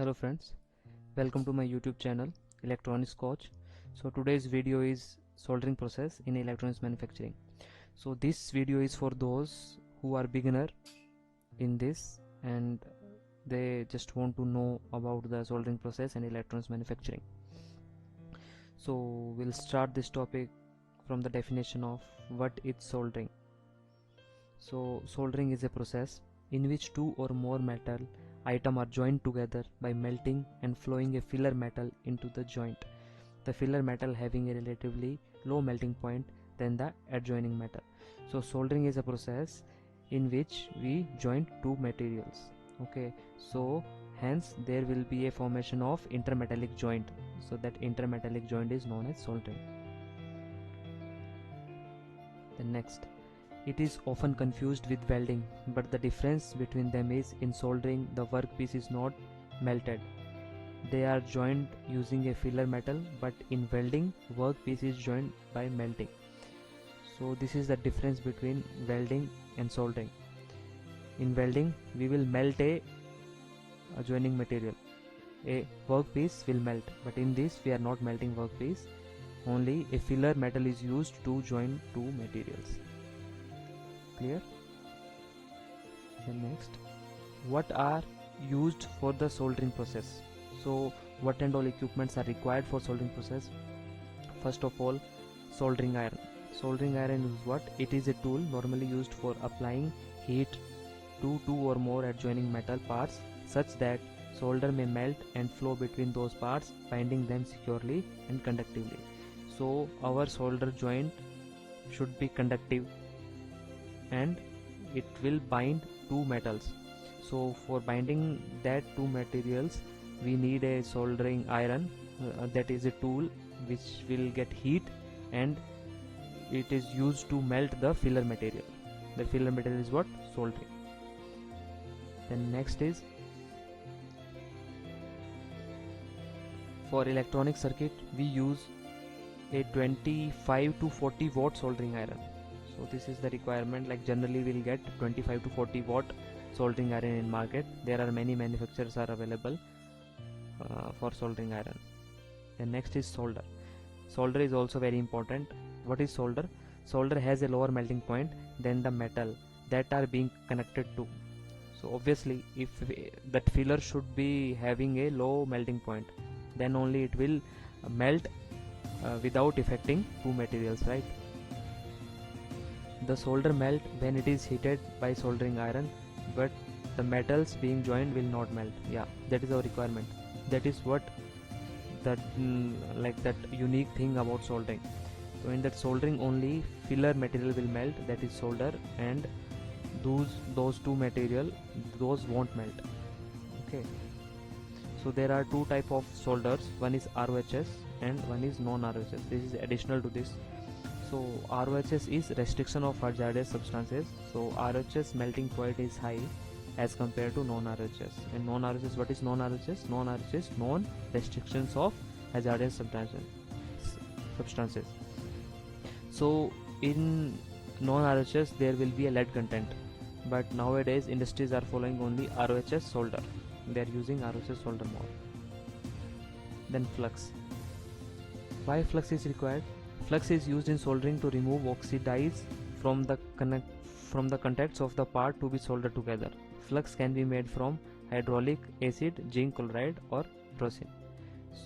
Hello friends, welcome to my YouTube channel Electronics Coach. So today's video is soldering process in electronics manufacturing. So this video is for those who are beginner in this and they just want to know about the soldering process and electronics manufacturing. So we'll start this topic from the definition of what is soldering. So soldering is a process in which two or more metal items are joined together by melting and flowing a filler metal into the joint, the filler metal having a relatively low melting point than the adjoining metal. So soldering is a process in which we join two materials. Okay, so hence there will be a formation of intermetallic joint. So that intermetallic joint is known as soldering. The next, it is often confused with welding, but the difference between them is in soldering the workpiece is not melted. They are joined using a filler metal, but in welding workpiece is joined by melting. So this is the difference between welding and soldering. In welding we will melt a adjoining material. A workpiece will melt, but in this we are not melting workpiece. Only a filler metal is used to join two materials. Clear? Then next, what are used for the soldering process? So what and all equipments are required for soldering process? First of all, soldering iron. Soldering iron is what? It is a tool normally used for applying heat to two or more adjoining metal parts such that solder may melt and flow between those parts, binding them securely and conductively. So our solder joint should be conductive and it will bind two metals. So for binding that two materials we need a soldering iron, that is a tool which will get heat and it is used to melt the filler material. The filler material is what? Soldering. Then next is, for electronic circuit we use a 25 to 40 watt soldering iron. So this is the requirement, like generally we'll get 25 to 40 watt soldering iron in market. There are many manufacturers are available for soldering iron. Then next is solder. Solder is also very important. What is solder? Solder has a lower melting point than the metal that are being connected to. So obviously if that filler should be having a low melting point, then only it will melt without affecting two materials, right? The solder melt when it is heated by soldering iron, but the metals being joined will not melt. Yeah, that is our requirement. That is what that that unique thing about soldering. So in that soldering only filler material will melt, that is solder, and those two material, those won't melt. Okay, so there are two type of solders. One is ROHS and one is non-ROHS. This is additional to this. So ROHS is restriction of hazardous substances. So ROHS melting point is high as compared to non-ROHS. And non-ROHS, what is non-ROHS? Non-ROHS, known restrictions of hazardous substances. So in non-ROHS there will be a lead content, but nowadays industries are following only ROHS solder. They are using ROHS solder more. Then flux. Why flux is required? Flux is used in soldering to remove oxidize from the contacts of the part to be soldered together. Flux can be made from hydraulic acid, zinc chloride or rosin.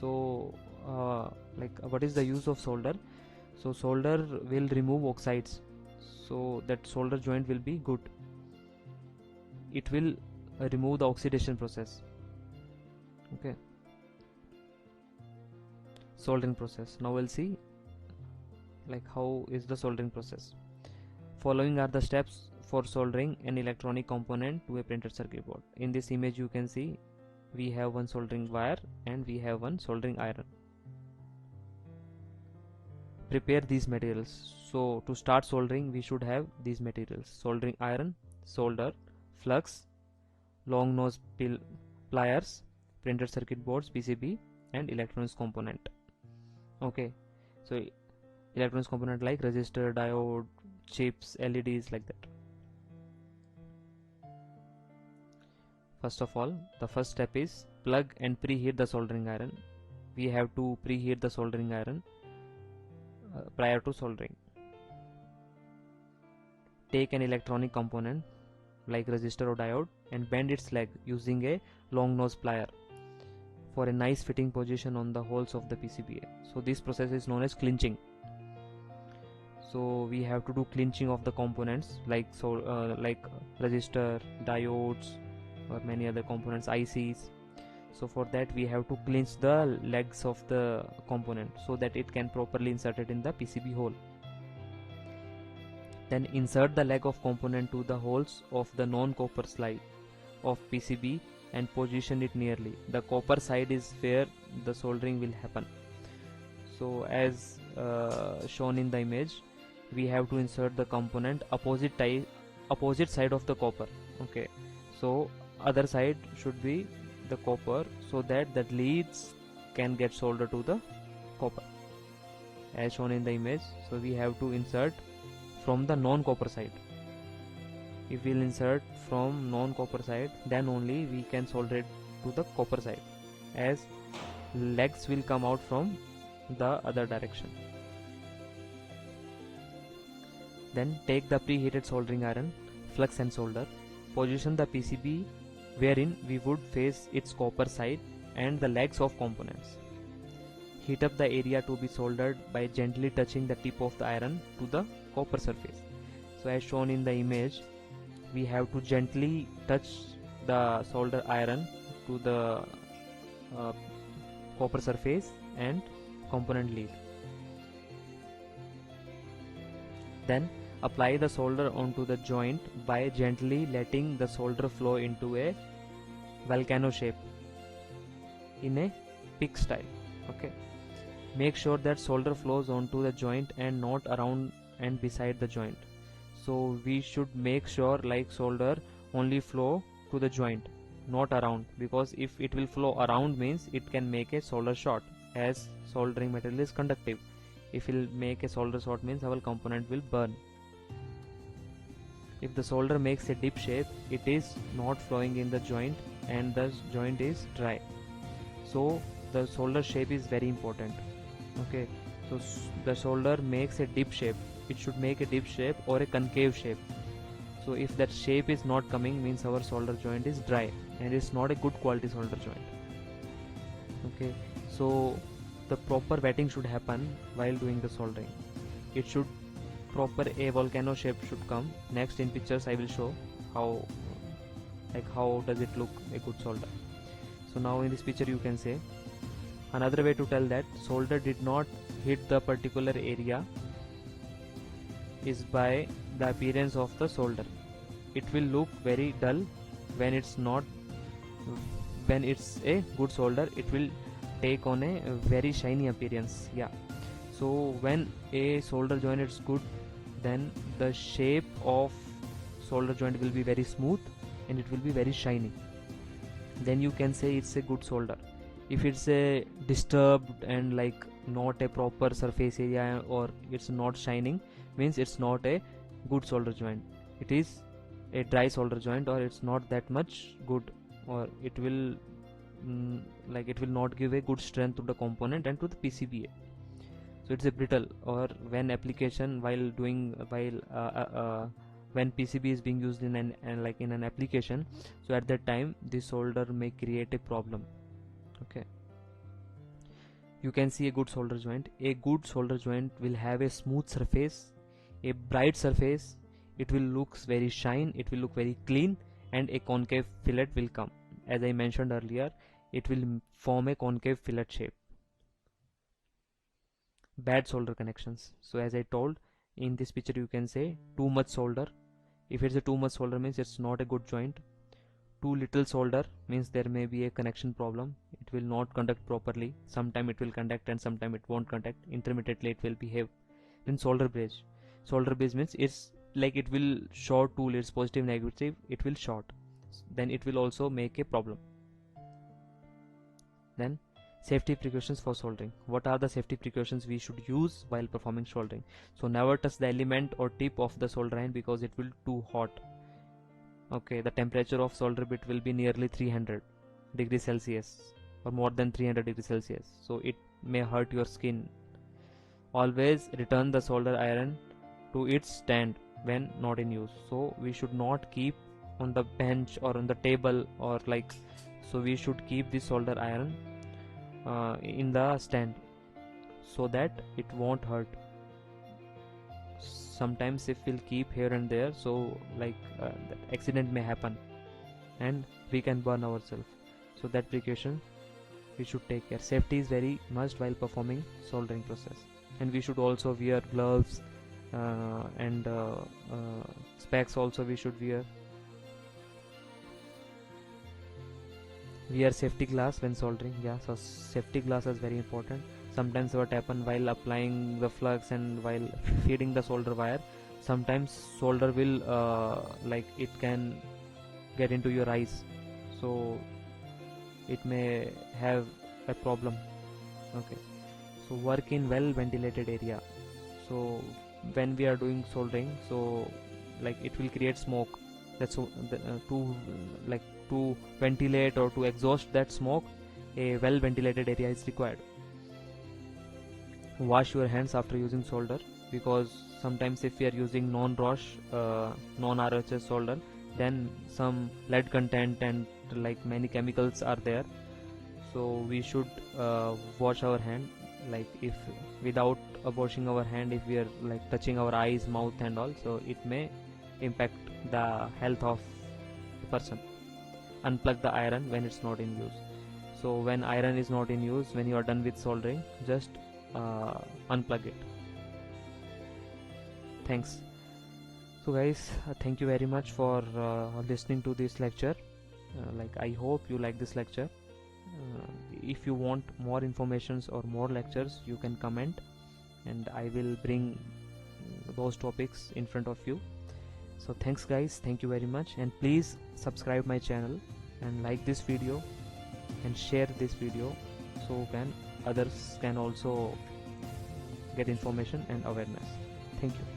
So what is the use of solder? So solder will remove oxides, so that solder joint will be good. It will remove the oxidation process. Okay, soldering process. Now we'll see how is the soldering process. Following are the steps for soldering an electronic component to a printed circuit board. In this image you can see we have one soldering wire and we have one soldering iron. Prepare these materials. So to start soldering we should have these materials: soldering iron, solder, flux, long nose pliers, printed circuit boards, PCB, and electronics component. Okay, so electronics component like resistor, diode, chips, LEDs, like that. First of all, the first step is plug and preheat the soldering iron. We have to preheat the soldering iron prior to soldering. Take an electronic component like resistor or diode and bend its leg using a long nose plier for a nice fitting position on the holes of the PCBA. So this process is known as clinching. So we have to do clinching of the components like resistor, diodes, or many other components, ICs. So for that we have to clinch the legs of the component so that it can properly insert it in the PCB hole. Then insert the leg of component to the holes of the non-copper side of PCB and position it nearly. The copper side is where the soldering will happen. So as shown in the image, we have to insert the component opposite side of the copper. Okay, so other side should be the copper so that the leads can get soldered to the copper as shown in the image. So we have to insert from the non-copper side. If we'll insert from non-copper side, then only we can solder it to the copper side, as legs will come out from the other direction. Then take the preheated soldering iron, flux and solder. Position the PCB wherein we would face its copper side and the legs of components. Heat up the area to be soldered by gently touching the tip of the iron to the copper surface. So as shown in the image, we have to gently touch the solder iron to the copper surface and component lead. Then apply the solder onto the joint by gently letting the solder flow into a volcano shape in a pick style. Okay, make sure that solder flows onto the joint and not around and beside the joint. So we should make sure like solder only flow to the joint, not around, because if it will flow around means it can make a solder short, as soldering material is conductive. If it will make a solder short means our component will burn. If the solder makes a dip shape, it is not flowing in the joint and the joint is dry. So the solder shape is very important. Okay, so the solder makes a dip shape. It should make a dip shape or a concave shape. So if that shape is not coming means our solder joint is dry and it's not a good quality solder joint. Okay, so the proper wetting should happen while doing the soldering. It should proper a volcano shape should come. Next in pictures I will show how does it look a good solder. So now in this picture you can say another way to tell that solder did not hit the particular area is by the appearance of the solder. It will look very dull when it's not. When it's a good solder, it will take on a very shiny appearance. Yeah, so when a solder joint is good, then the shape of solder joint will be very smooth and it will be very shiny. Then you can say it's a good solder. If it's a disturbed and like not a proper surface area or it's not shining, means it's not a good solder joint. It is a dry solder joint, or it's not that much good, or it will it will not give a good strength to the component and to the PCBA. So it's a brittle, or when application while doing when PCB is being used in an application, so at that time this solder may create a problem. Okay, you can see a good solder joint. A good solder joint will have a smooth surface, a bright surface, it will look very shine, it will look very clean, and a concave fillet will come. As I mentioned earlier, it will form a concave fillet shape. Bad solder connections. So as I told, in this picture you can say too much solder. If it's a too much solder means it's not a good joint. Too little solder means there may be a connection problem. It will not conduct properly. Sometime it will conduct and sometime it won't conduct. Intermittently it will behave. Then solder bridge. Solder bridge means it's like it will short tool. It's positive negative. It will short. Then it will also make a problem. Then safety precautions for soldering. What are the safety precautions we should use while performing soldering? So never touch the element or tip of the solder iron because it will too hot. Okay, the temperature of solder bit will be nearly 300 degrees Celsius or more than 300 degrees Celsius, so it may hurt your skin. Always return the solder iron to its stand when not in use. So we should not keep on the bench or on the table or like, so we should keep the solder iron in the stand so that it won't hurt. Sometimes if we'll keep here and there, so like that accident may happen and we can burn ourselves. So that precaution we should take care. Safety is very must while performing soldering process, and we should also wear gloves and specs also we should wear safety glass when soldering. Yeah, so safety glass is very important. Sometimes what happen while applying the flux and while feeding the solder wire, sometimes solder will like it can get into your eyes, so it may have a problem. Okay, so work in well ventilated area. So when we are doing soldering, so like it will create smoke. That's to like to ventilate or to exhaust that smoke, a well ventilated area is required. Wash your hands after using solder, because sometimes if we are using non-ROS non-RHS solder, then some lead content and like many chemicals are there, so we should wash our hand. Like if without washing our hand, if we are like touching our eyes, mouth and all, so it may impact the health of the person. Unplug the iron when it's not in use. So when iron is not in use, when you are done with soldering, just unplug it. Thanks. So guys, thank you very much for listening to this lecture. Like I hope you like this lecture. If you want more informations or more lectures, you can comment and I will bring those topics in front of you. So thanks guys, thank you very much, and please subscribe my channel and like this video and share this video, so can others can also get information and awareness. Thank you.